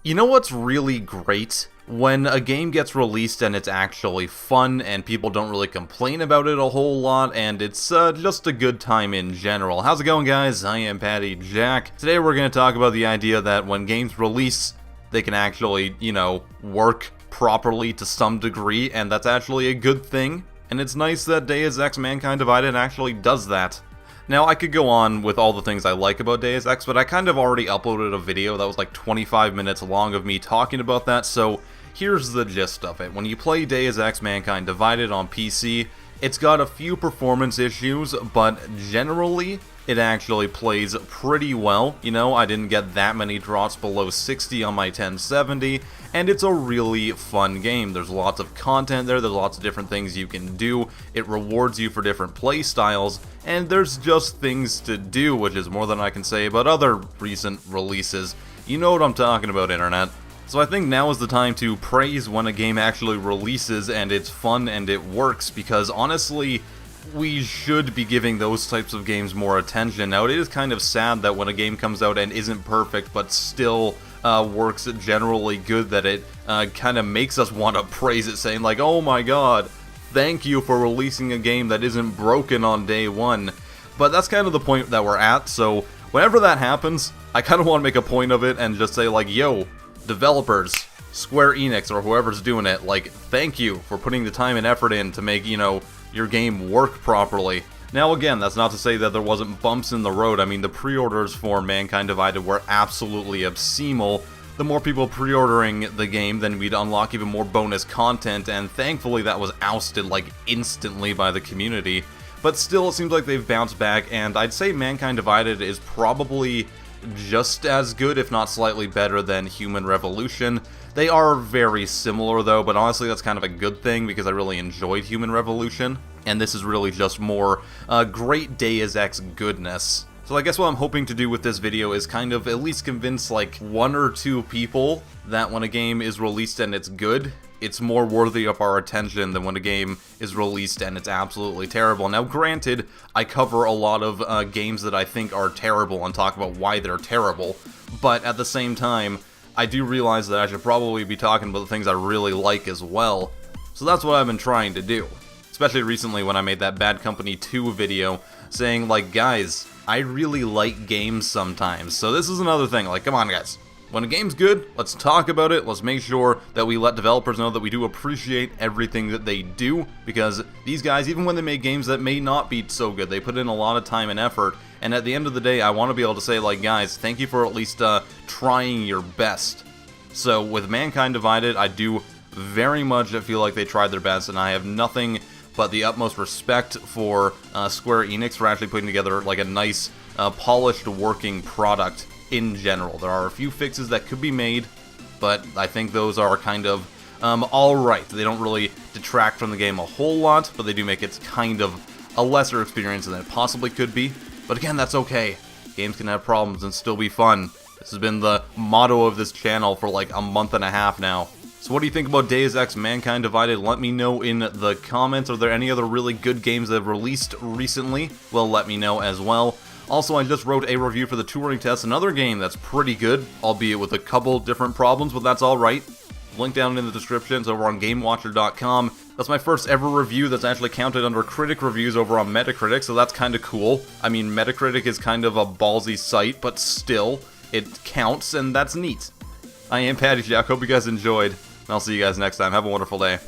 You know what's really great? When a game gets released and it's actually fun and people don't really complain about it a whole lot and it's just a good time in general. How's it going, guys? I am PattyJack. Today we're going to talk about the idea that when games release, they can actually, work properly to some degree, and that's actually a good thing. And it's nice that Deus Ex Mankind Divided actually does that. Now, I could go on with all the things I like about Deus Ex, but I kind of already uploaded a video that was like 25 minutes long of me talking about that, so here's the gist of it. When you play Deus Ex Mankind Divided on PC, it's got a few performance issues, but generally, it actually plays pretty well. I didn't get that many drops below 60 on my 1070, and it's a really fun game. There's lots of content there's lots of different things you can do, it rewards you for different play styles, and there's just things to do, which is more than I can say about other recent releases. You know what I'm talking about, Internet. So I think now is the time to praise when a game actually releases and it's fun and it works, because honestly, we should be giving those types of games more attention. Now, it is kind of sad that when a game comes out and isn't perfect but still works generally good, that it kind of makes us want to praise it, saying like, oh my god, thank you for releasing a game that isn't broken on day one. But that's kind of the point that we're at, so whenever that happens, I kind of want to make a point of it and just say like, yo, developers, Square Enix, or whoever's doing it, like, thank you for putting the time and effort in to make, your game work properly. Now again, that's not to say that there wasn't bumps in the road. I mean, the pre-orders for Mankind Divided were absolutely obscene. The more people pre-ordering the game, then we'd unlock even more bonus content, and thankfully that was ousted like instantly by the community. But still, it seems like they've bounced back, and I'd say Mankind Divided is probably just as good, if not slightly better, than Human Revolution. They are very similar though, but honestly that's kind of a good thing because I really enjoyed Human Revolution, and this is really just more great Deus Ex goodness. So I guess what I'm hoping to do with this video is kind of at least convince like one or two people that when a game is released and it's good, it's more worthy of our attention than when a game is released and it's absolutely terrible. Now granted, I cover a lot of games that I think are terrible and talk about why they're terrible, but at the same time, I do realize that I should probably be talking about the things I really like as well. So that's what I've been trying to do. Especially recently when I made that Bad Company 2 video saying like, guys, I really like games sometimes. So this is another thing, like, come on guys. When a game's good, let's talk about it, let's make sure that we let developers know that we do appreciate everything that they do, because these guys, even when they make games that may not be so good, they put in a lot of time and effort, and at the end of the day, I want to be able to say, like, guys, thank you for at least trying your best. So with Mankind Divided, I do very much feel like they tried their best, and I have nothing but the utmost respect for Square Enix for actually putting together, like, a nice, polished working product in general. There are a few fixes that could be made, but I think those are kind of alright. They don't really detract from the game a whole lot, but they do make it kind of a lesser experience than it possibly could be. But again, that's okay. Games can have problems and still be fun. This has been the motto of this channel for like a month and a half now. So what do you think about Deus Ex Mankind Divided? Let me know in the comments. Are there any other really good games that have released recently? Well, let me know as well. Also, I just wrote a review for the Turing Test, another game that's pretty good, albeit with a couple different problems, but that's alright. Link down in the description, it's over on GameWatcher.com. That's my first ever review that's actually counted under critic reviews over on Metacritic, so that's kind of cool. I mean, Metacritic is kind of a ballsy site, but still, it counts, and that's neat. I am PattyJack, hope you guys enjoyed, and I'll see you guys next time. Have a wonderful day.